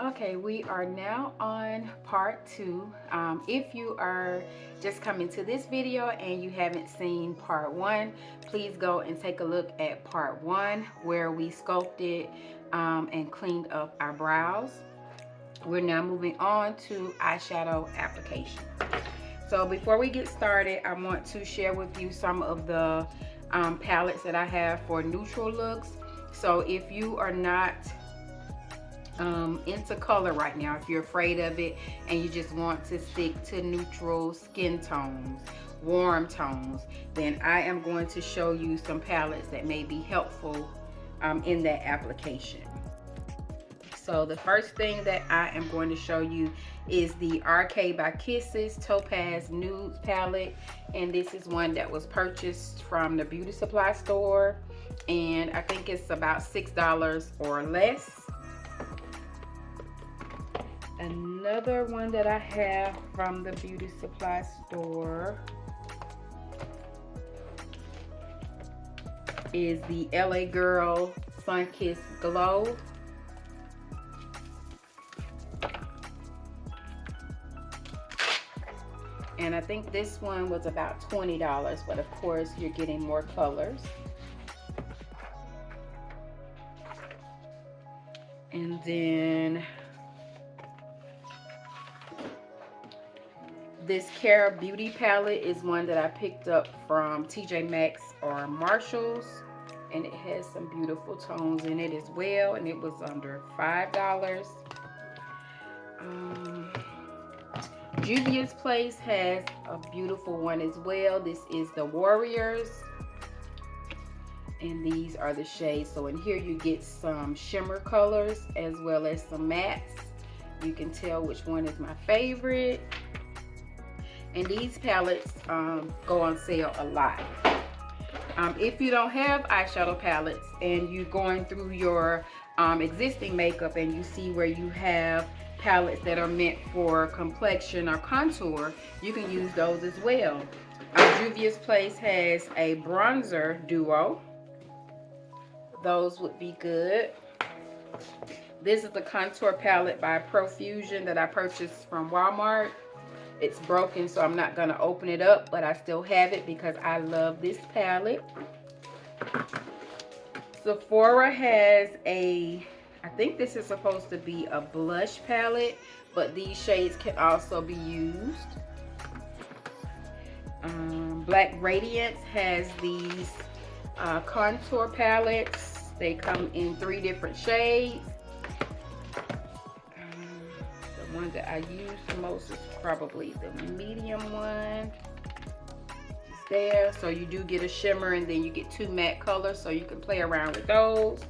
Okay, we are now on part 2. If you are just coming to this video and you haven't seen part 1, please go and take a look at part 1 where we sculpted and cleaned up our brows. We're now moving on to eyeshadow application. So before we get started, I want to share with you some of the palettes that I have for neutral looks. So if you are not into color right now, if you're afraid of it and you just want to stick to neutral skin tones, warm tones, then I am going to show you some palettes that may be helpful in that application. So the first thing that I am going to show you is the RK by Kisses Topaz Nudes palette, and this is one that was purchased from the beauty supply store, and I think it's about $6 or less. Another one that I have from the beauty supply store is the LA Girl Sunkissed Glow. And I think this one was about $20, but of course you're getting more colors. And then this Cara Beauty palette is one that I picked up from TJ Maxx or Marshalls, and it has some beautiful tones in it as well, and it was under $5. Juvia's Place has a beautiful one as well. This is the Warriors, and these are the shades. So in here you get some shimmer colors as well as some mattes. You can tell which one is my favorite. And these palettes go on sale a lot. If you don't have eyeshadow palettes and you're going through your existing makeup and you see where you have palettes that are meant for complexion or contour, you can use those as well. Juvia's Place has a bronzer duo. Those would be good. This is the contour palette by Profusion that I purchased from Walmart. It's broken, so I'm not going to open it up, but I still have it because I love this palette. Sephora has I think this is supposed to be a blush palette, but these shades can also be used. Black Radiance has these contour palettes. They come in 3 different shades. The one that I use the most is probably the medium one. It's there, so you do get a shimmer and then you get 2 matte colors, so you can play around with those.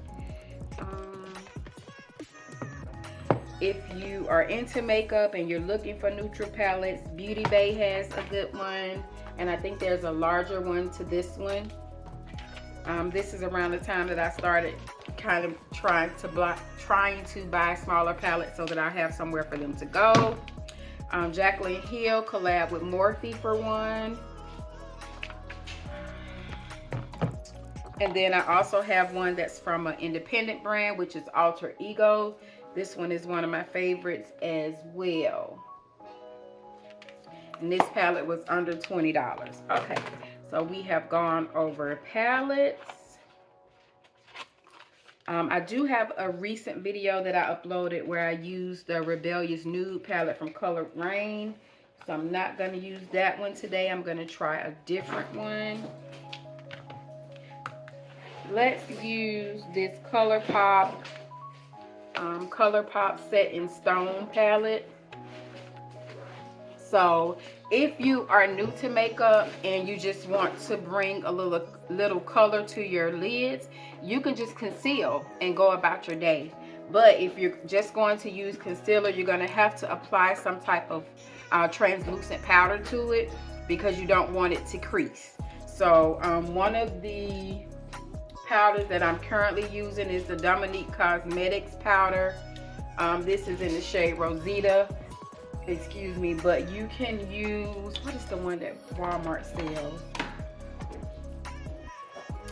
If you are into makeup and you're looking for neutral palettes, Beauty Bay has a good one, and I think there's a larger one to this one. This is around the time that I started kind of trying to buy smaller palettes so that I have somewhere for them to go. Jaclyn Hill collab with Morphe for one. And then I also have one that's from an independent brand, which is Alter Ego. This one is one of my favorites as well. And this palette was under $20. Okay, so we have gone over palettes. I do have a recent video that I uploaded where I used the Rebellious Nude palette from Colored Rain. So I'm not going to use that one today. I'm going to try a different one. Let's use this ColourPop Set in Stone palette. So if you are new to makeup and you just want to bring a little color to your lids, you can just conceal and go about your day. But if you're just going to use concealer, you're going to have to apply some type of translucent powder to it because you don't want it to crease. So one of the powders that I'm currently using is the Dominique Cosmetics powder. This is in the shade Rosita. Excuse me, but you can use, what is the one that Walmart sells?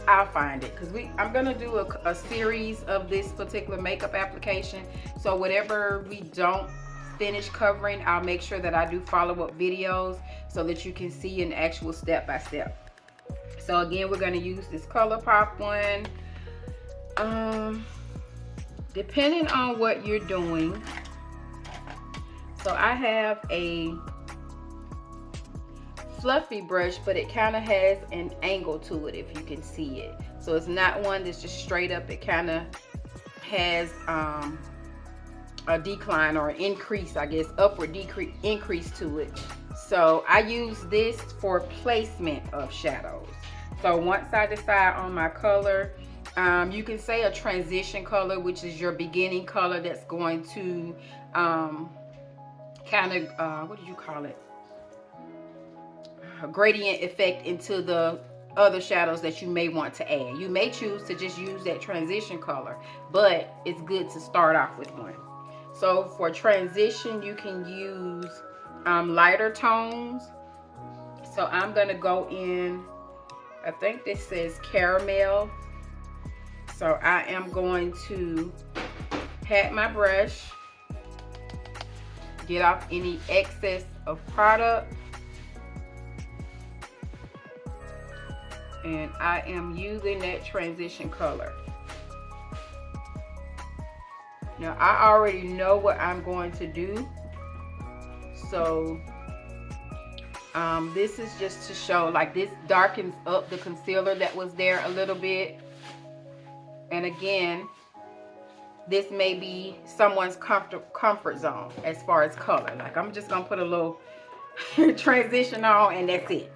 I'll find it, because I'm gonna do a series of this particular makeup application. So whatever we don't finish covering, I'll make sure that I do follow-up videos so that you can see an actual step-by-step. So again, we're gonna use this ColourPop one. Depending on what you're doing, so I have a fluffy brush, but it kind of has an angle to it, if you can see it. So it's not one that's just straight up. It kind of has a decline or an increase, I guess, upward decrease, increase to it. So I use this for placement of shadows. So once I decide on my color, you can say a transition color, which is your beginning color that's going to kind of, what do you call it? A gradient effect into the other shadows that you may want to add. You may choose to just use that transition color, but it's good to start off with one. So for transition, you can use lighter tones. So I'm gonna go in, I think this says caramel. So I am going to pat my brush, get off any excess of product, and I am using that transition color. Now I already know what I'm going to do, so this is just to show, like, this darkens up the concealer that was there a little bit. And again, this may be someone's comfort zone as far as color. Like, I'm just gonna put a little transition on and that's it.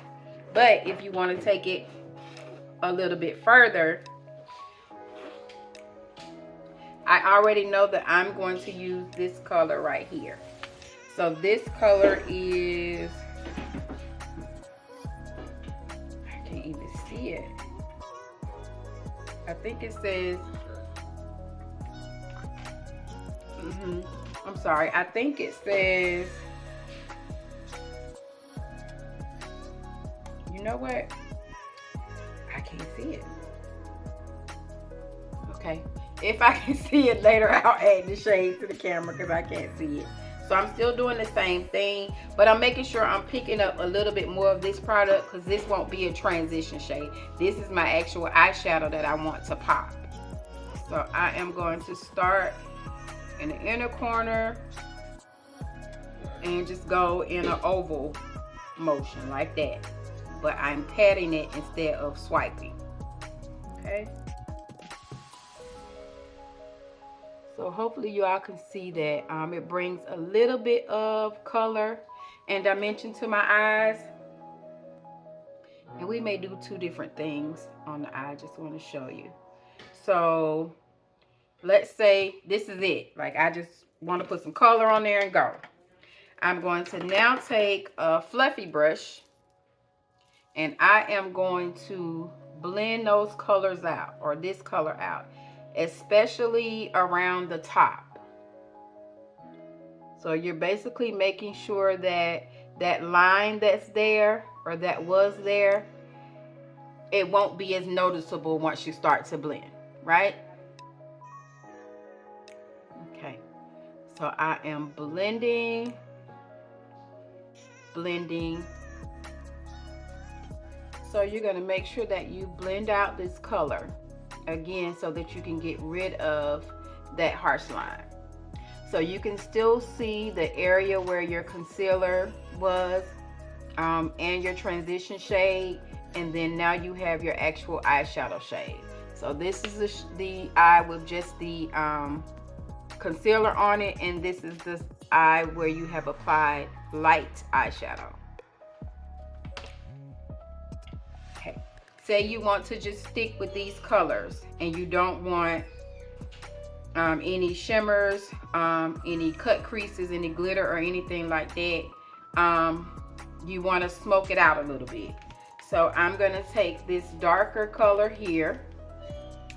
But if you want to take it a little bit further, I already know that I'm going to use this color right here. So this color is, I can't even see it. I think it says, I'm sorry, I think it says, you know what? I can't see it. Okay, if I can see it later, I'll add the shade to the camera because I can't see it. So I'm still doing the same thing, but I'm making sure I'm picking up a little bit more of this product because this won't be a transition shade. This is my actual eyeshadow that I want to pop. So I am going to start in the inner corner and just go in an oval motion like that. But I'm patting it instead of swiping. Okay. So hopefully you all can see that it brings a little bit of color and dimension to my eyes. And we may do two different things on the eye. Just want to show you. So let's say this is it. Like, I just want to put some color on there and go. I'm going to now take a fluffy brush and I am going to blend those colors out, or this color out, especially around the top. So you're basically making sure that that line that's there, or that was there, it won't be as noticeable once you start to blend, right? Okay, so I am blending. So you're going to make sure that you blend out this color again so that you can get rid of that harsh line. So you can still see the area where your concealer was and your transition shade, and then now you have your actual eyeshadow shade. So this is the eye with just the concealer on it, and this is the eye where you have applied light eyeshadow. Okay, say you want to just stick with these colors and you don't want any shimmers, any cut creases, any glitter or anything like that. You want to smoke it out a little bit. So I'm going to take this darker color here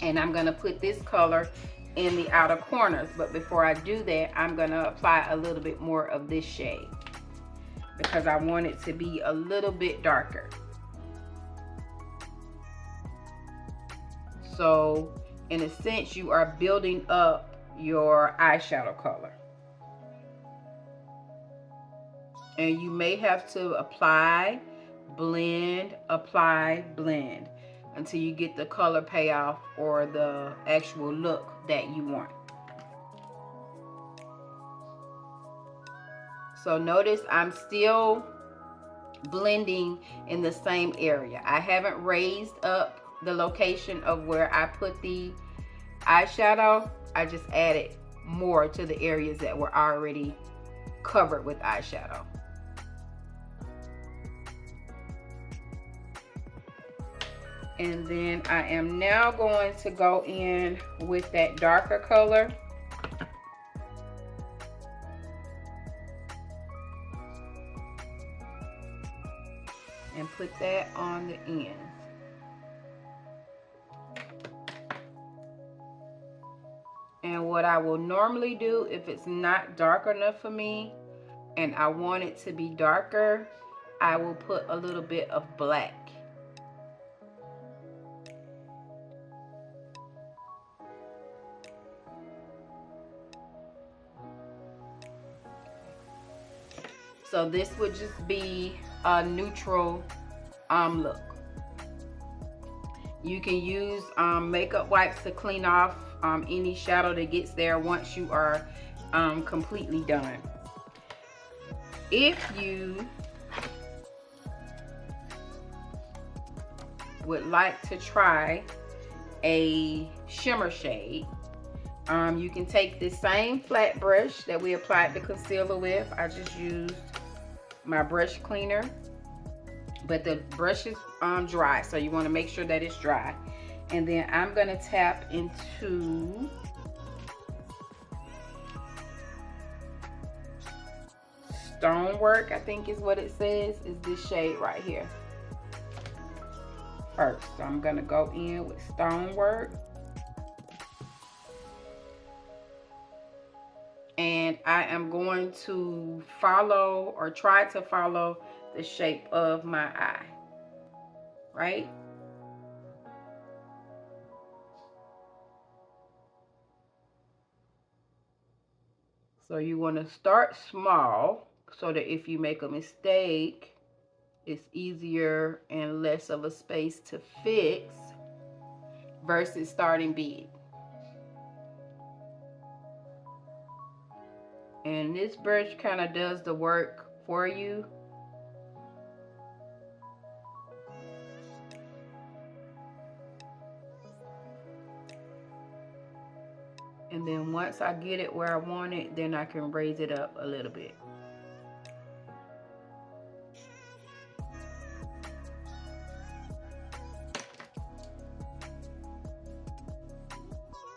and I'm going to put this color in the outer corners. But before I do that, I'm going to apply a little bit more of this shade because I want it to be a little bit darker. So in a sense, you are building up your eyeshadow color. And you may have to apply, blend, apply, blend until you get the color payoff or the actual look that you want. So notice I'm still blending in the same area. I haven't raised up the location of where I put the eyeshadow. I just added more to the areas that were already covered with eyeshadow. And then I am now going to go in with that darker color. And put that on the ends. And what I will normally do, if it's not dark enough for me and I want it to be darker, I will put a little bit of black. So this would just be a neutral look. You can use makeup wipes to clean off any shadow that gets there once you are completely done. If you would like to try a shimmer shade, you can take the same flat brush that we applied the concealer with. I just used my brush cleaner, but the brush is dry, so you want to make sure that it's dry. And then I'm going to tap into Stonework, I think is what it says, is this shade right here first. So I'm going to go in with Stonework. And I am going to follow, or try to follow, the shape of my eye, right? So you want to start small so that if you make a mistake, it's easier and less of a space to fix versus starting big. And this brush kind of does the work for you. And then once I get it where I want it, then I can raise it up a little bit.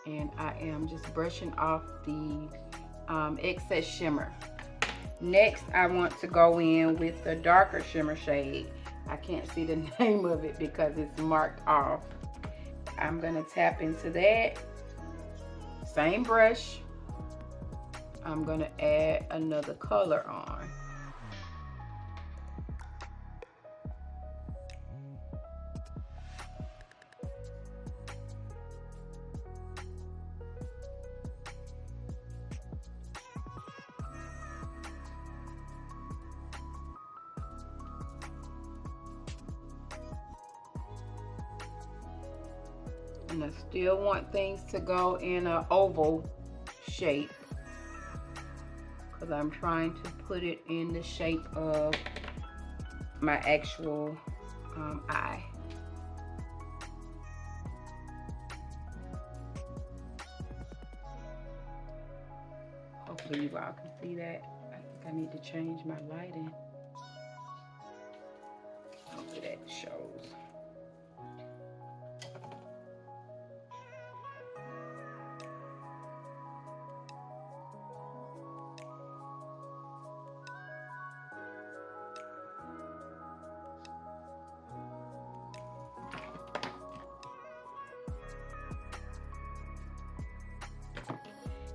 And I am just brushing off the excess shimmer. Next, I want to go in with the darker shimmer shade. I can't see the name of it because it's marked off. I'm gonna tap into that. Same brush. I'm gonna add another color on. And I still want things to go in an oval shape because I'm trying to put it in the shape of my actual eye. Hopefully you all can see that. I think I need to change my lighting. Hopefully that shows.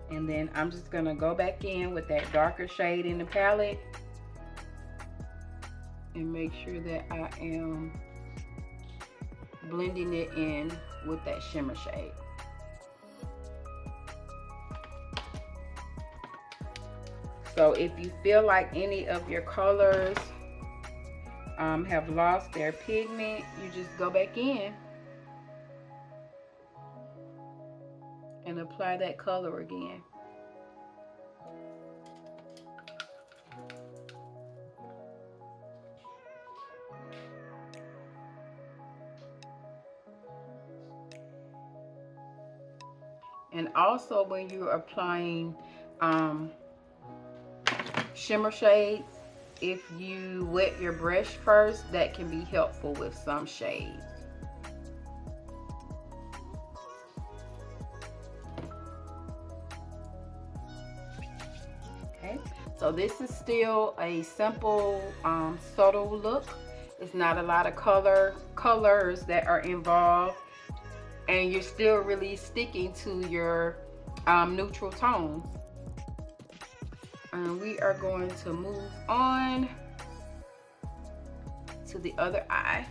And then I'm just gonna go back in with that darker shade in the palette and make sure that I am blending it in with that shimmer shade. So if you feel like any of your colors have lost their pigment, you just go back in and apply that color again. And also when you're applying shimmer shades, if you wet your brush first, that can be helpful with some shades. Okay, so this is still a simple, subtle look. It's not a lot of colors that are involved, and you're still really sticking to your neutral tones. And we are going to move on to the other eye.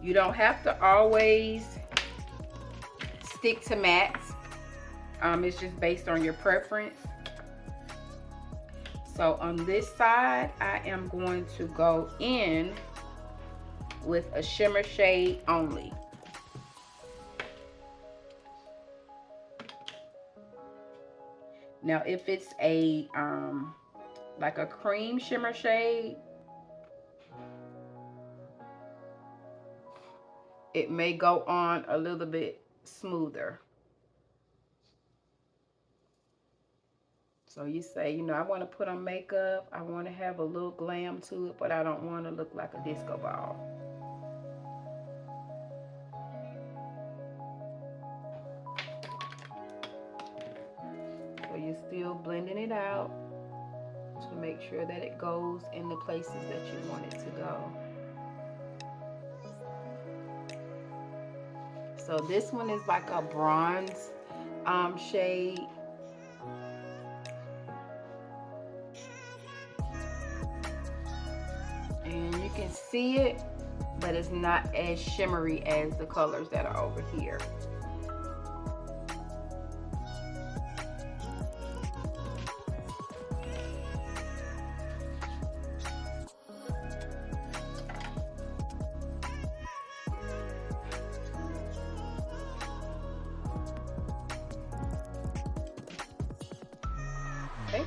You don't have to always stick to mattes. It's just based on your preference. So on this side, I am going to go in with a shimmer shade only. Now, if it's a like a cream shimmer shade, it may go on a little bit smoother. So you say, you know, I want to put on makeup, I want to have a little glam to it, but I don't want to look like a disco ball. So you're still blending it out to make sure that it goes in the places that you want it to go. So this one is like a bronze shade. And you can see it, but it's not as shimmery as the colors that are over here. Okay,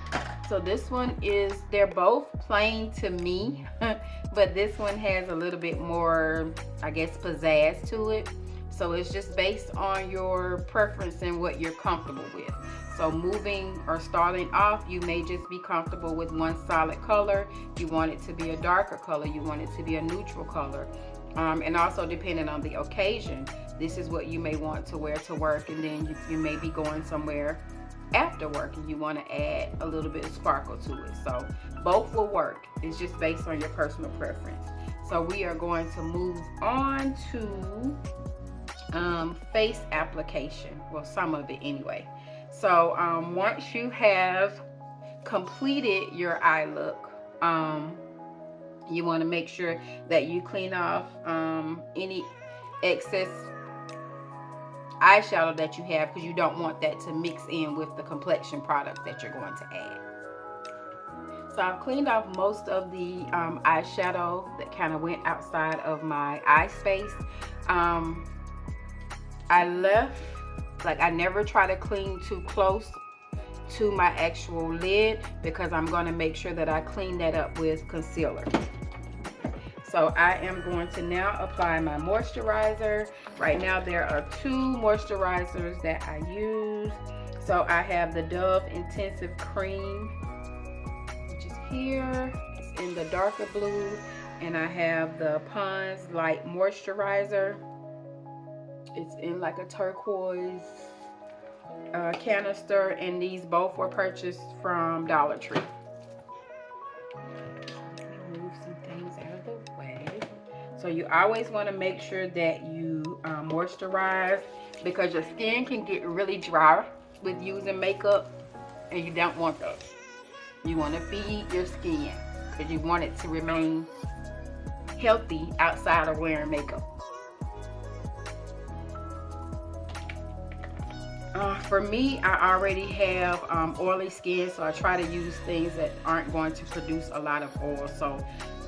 so this one is, they're both plain to me, but this one has a little bit more, I guess, pizzazz to it. So it's just based on your preference and what you're comfortable with. So moving or starting off, you may just be comfortable with one solid color. You want it to be a darker color. You want it to be a neutral color. And also depending on the occasion, this is what you may want to wear to work, and then you may be going somewhere after work and you want to add a little bit of sparkle to it. So both will work. It's just based on your personal preference. So we are going to move on to face application. Well, some of it anyway. So once you have completed your eye look, you want to make sure that you clean off any excess eyeshadow that you have, because you don't want that to mix in with the complexion product that you're going to add. So I've cleaned off most of the eyeshadow that kind of went outside of my eye space. I left, like, I never try to clean too close to my actual lid, because I'm going to make sure that I clean that up with concealer. So I am going to now apply my moisturizer. Right now there are two moisturizers that I use. So I have the Dove Intensive Cream, which is here. It's in the darker blue. And I have the Pond's Light Moisturizer. It's in like a turquoise canister, and these both were purchased from Dollar Tree. So you always want to make sure that you moisturize, because your skin can get really dry with using makeup, and you don't want that. You want to feed your skin, because you want it to remain healthy outside of wearing makeup. For me, I already have oily skin, so I try to use things that aren't going to produce a lot of oil. So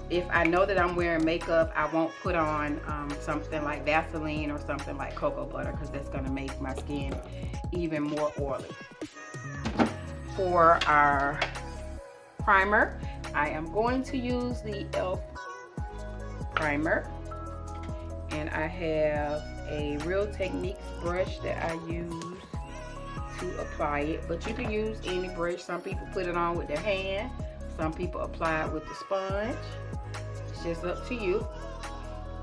if I know that I'm wearing makeup, I won't put on something like Vaseline or something like cocoa butter, because that's going to make my skin even more oily. For our primer, I am going to use the e.l.f. primer, and I have a Real Techniques brush that I use to apply it, but you can use any brush. Some people put it on with their hand, some people apply it with the sponge. It's just up to you.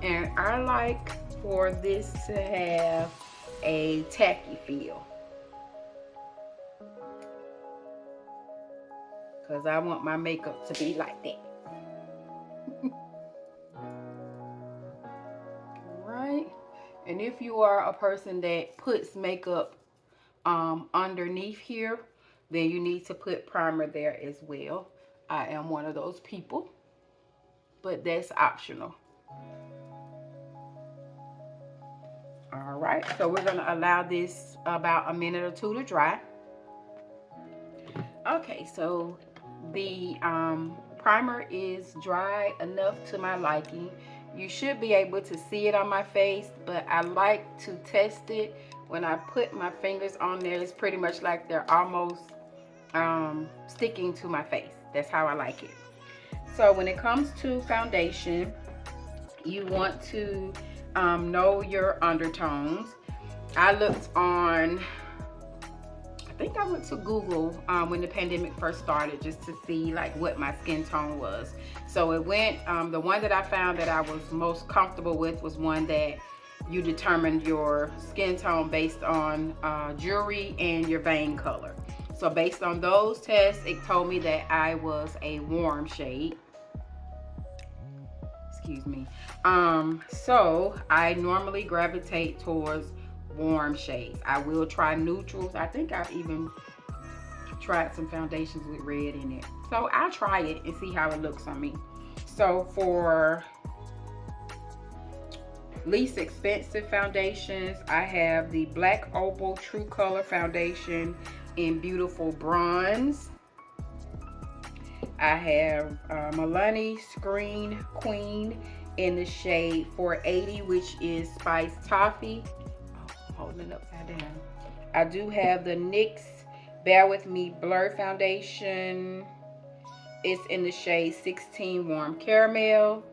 And I like for this to have a tacky feel, because I want my makeup to be like that. Right. And if you are a person that puts makeup underneath here, then you need to put primer there as well. I am one of those people, but that's optional. All right, so we're going to allow this about a minute or two to dry. Okay, so the primer is dry enough to my liking. You should be able to see it on my face, but I like to test it. When I put my fingers on there, it's pretty much like they're almost sticking to my face. That's how I like it. So when it comes to foundation, you want to know your undertones. I looked on, I think I went to Google when the pandemic first started, just to see like what my skin tone was. So it went, the one that I found that I was most comfortable with was one that you determined your skin tone based on jewelry and your vein color. So based on those tests, it told me that I was a warm shade. Excuse me. So I normally gravitate towards warm shades. I will try neutrals. I think I've even tried some foundations with red in it. So I'll try it and see how it looks on me. So for least expensive foundations, I have the Black Opal True Color Foundation in Beautiful Bronze. I have Milani Screen Queen in the shade 480, which is Spice Toffee. Oh, I'm holding it upside down. I do have the NYX Bear With Me Blur Foundation. It's in the shade 16 Warm Caramel.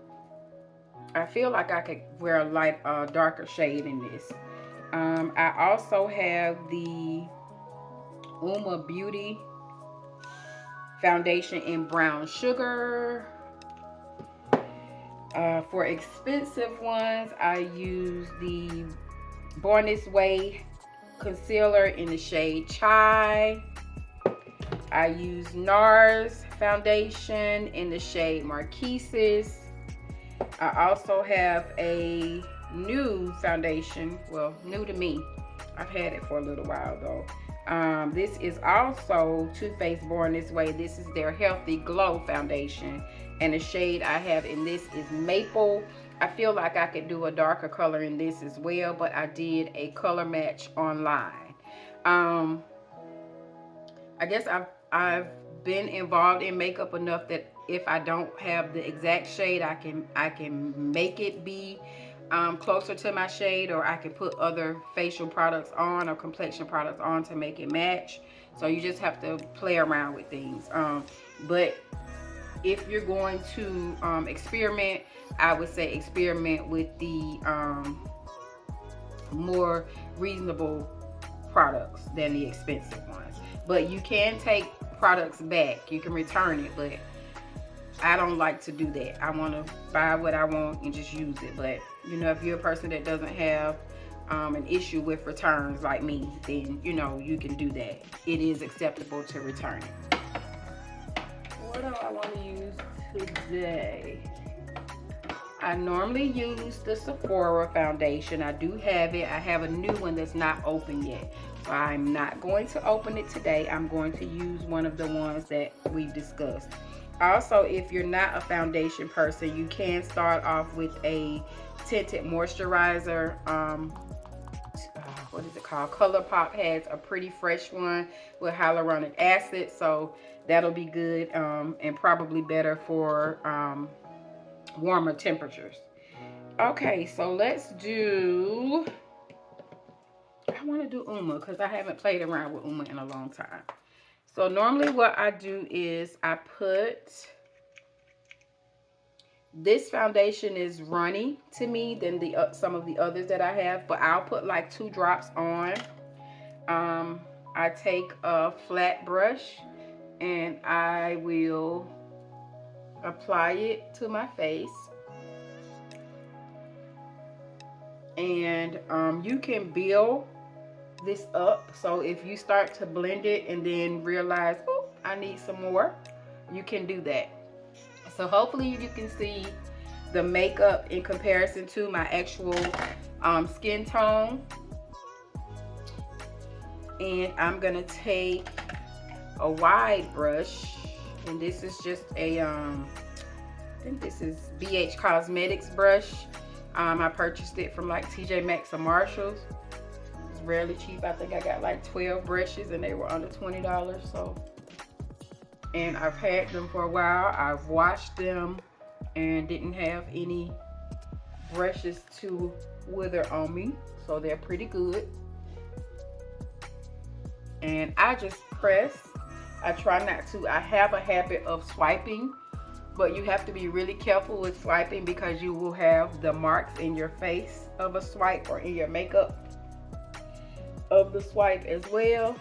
I feel like I could wear a light, darker shade in this. I also have the Uma Beauty Foundation in Brown Sugar. For expensive ones, I use the Born This Way Concealer in the shade Chai. I use NARS Foundation in the shade Marquises. I also have a new foundation, well, new to me. I've had it for a little while though. This is also Too Faced Born This Way. This is their Healthy Glow Foundation, and the shade I have in this is Maple. I feel like I could do a darker color in this as well, but I did a color match online. I guess I've been involved in makeup enough that if I don't have the exact shade, I can make it be closer to my shade, or I can put other facial products on or complexion products on to make it match. So you just have to play around with things. But if you're going to experiment, I would say experiment with the more reasonable products than the expensive ones. But you can take products back. You can return it, but I don't like to do that. I want to buy what I want and just use it. But you know, if you're a person that doesn't have an issue with returns like me, then you know you can do that. It is acceptable to return it. What do I want to use today? I normally use the Sephora foundation. I do have it. I have a new one that's not open yet. So I'm not going to open it today. I'm going to use one of the ones that we've discussed. Also, if you're not a foundation person, you can start off with a tinted moisturizer. What is it called? ColourPop has a pretty fresh one with hyaluronic acid, so that'll be good and probably better for warmer temperatures. Okay, so let's do, I want to do Uma because I haven't played around with Uma in a long time. So normally what I do is I put, this foundation is runny to me than the some of the others that I have, but I'll put like 2 drops on. I take a flat brush and I will apply it to my face. And you can build this up, so if you start to blend it and then realize, oh, I need some more, you can do that. So hopefully you can see the makeup in comparison to my actual skin tone. And I'm gonna take a wide brush, and this is just a I think this is BH Cosmetics brush. I purchased it from like TJ Maxx or Marshalls. It's really cheap. I think I got like 12 brushes and they were under $20. So, and I've had them for a while. I've washed them and didn't have any brushes to wither on me, so they're pretty good. And I just press. I try not to. I have a habit of swiping, but you have to be really careful with swiping because you will have the marks in your face of a swipe or in your makeup of the swipe as well.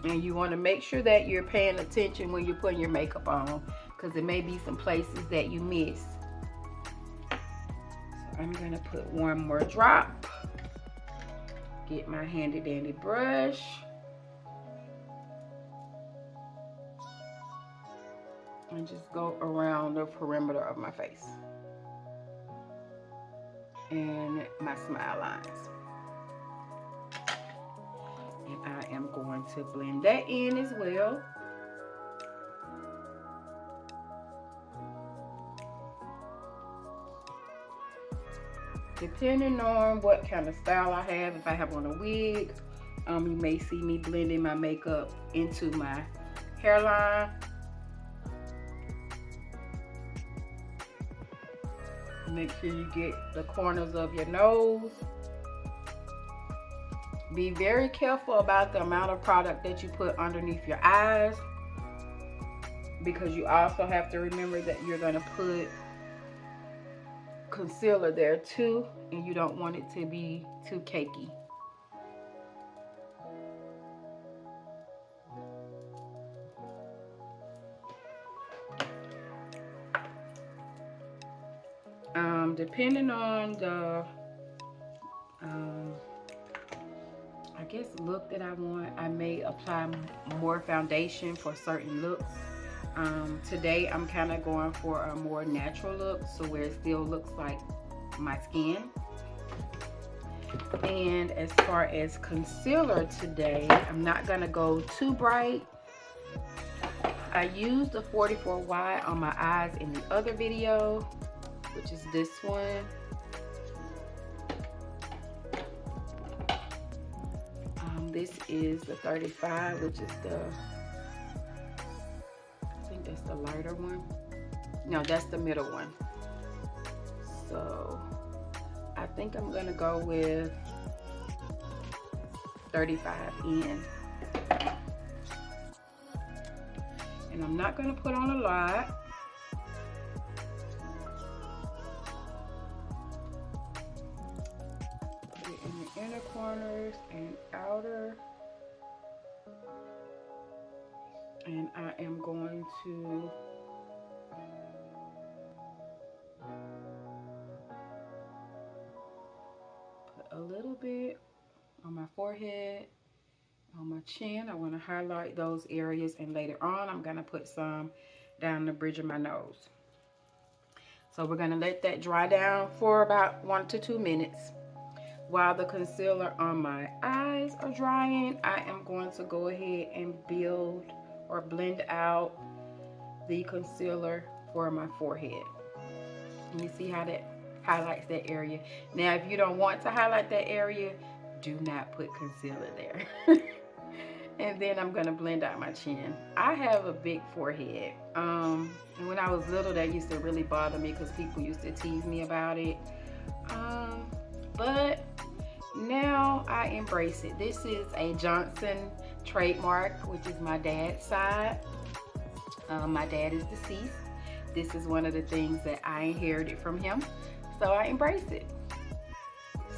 And you want to make sure that you're paying attention when you're putting your makeup on, because there may be some places that you miss. So I'm going to put one more drop. Get my handy dandy brush. And just go around the perimeter of my face and my smile lines. And I am going to blend that in as well. Depending on what kind of style I have, if I have on a wig, you may see me blending my makeup into my hairline. Make sure you get the corners of your nose. Be very careful about the amount of product that you put underneath your eyes, because you also have to remember that you're going to put concealer there too, and you don't want it to be too cakey. Depending on the I guess look that I want, I may apply more foundation for certain looks. Today I'm kind of going for a more natural look, so where it still looks like my skin. And as far as concealer today, I'm not gonna go too bright. I used the 44Y on my eyes in the other video, which is this one. This is the 35, which is the, I think that's the lighter one. No, that's the middle one. So I think I'm gonna go with 35 in. And I'm not gonna put on a lot. Inner corners and outer, and I am going to put a little bit on my forehead, on my chin. I want to highlight those areas, and later on I'm going to put some down the bridge of my nose. So we're going to let that dry down for about 1 to 2 minutes. While the concealer on my eyes are drying, I am going to go ahead and build or blend out the concealer for my forehead. And you see how that highlights that area. Now, if you don't want to highlight that area, do not put concealer there. And then I'm gonna blend out my chin. I have a big forehead. And when I was little, that used to really bother me because people used to tease me about it. But now I embrace it. This is a Johnson trademark, which is my dad's side. My dad is deceased. This is one of the things that I inherited from him, so I embrace it.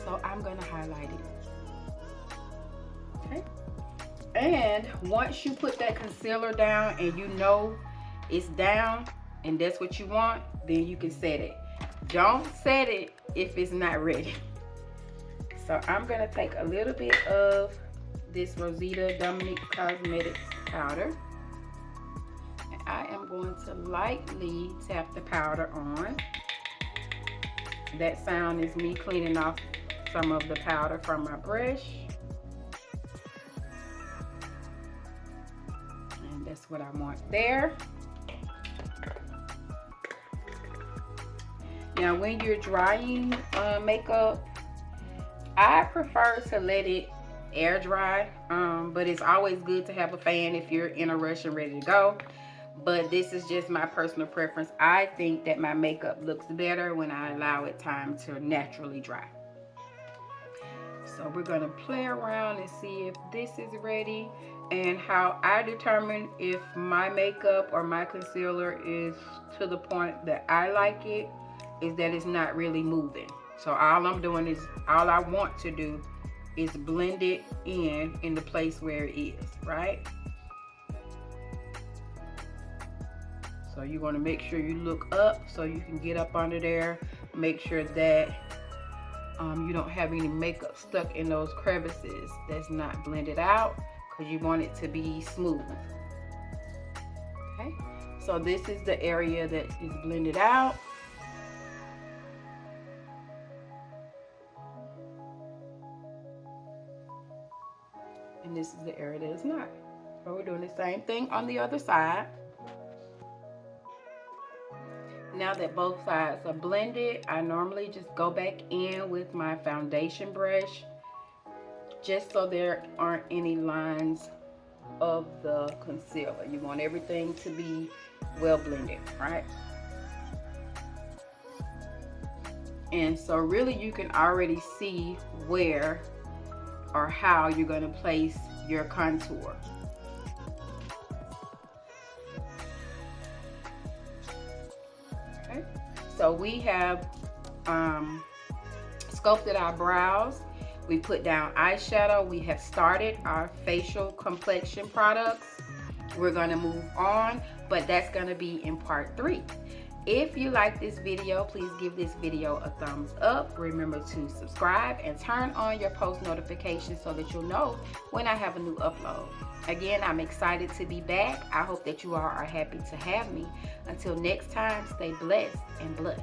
So I'm gonna highlight it. Okay. And once you put that concealer down and you know it's down and that's what you want, then you can set it. Don't set it if it's not ready. So I'm gonna take a little bit of this Rosita Dominique Cosmetics powder. And I am going to lightly tap the powder on. That sound is me cleaning off some of the powder from my brush. And that's what I want there. Now when you're drying makeup, I prefer to let it air dry, but it's always good to have a fan if you're in a rush and ready to go. But this is just my personal preference. I think that my makeup looks better when I allow it time to naturally dry. So we're gonna play around and see if this is ready. And how I determine if my makeup or my concealer is to the point that I like it is that it's not really moving. So all I'm doing is, all I want to do is blend it in the place where it is, right? So you want to make sure you look up so you can get up under there. Make sure that you don't have any makeup stuck in those crevices that's not blended out, because you want it to be smooth. Okay, so this is the area that is blended out. And this is the area that is not. So we're doing the same thing on the other side. Now that both sides are blended, I normally just go back in with my foundation brush, just so there aren't any lines of the concealer. You want everything to be well blended, right? And so really you can already see where or how you're going to place your contour. Okay, so we have sculpted our brows. We put down eyeshadow. We have started our facial complexion products. We're going to move on, but that's going to be in part 3. If you like this video, please give this video a thumbs up. Remember to subscribe and turn on your post notifications so that you'll know when I have a new upload. Again, I'm excited to be back. I hope that you all are happy to have me. Until next time, stay blessed and blush.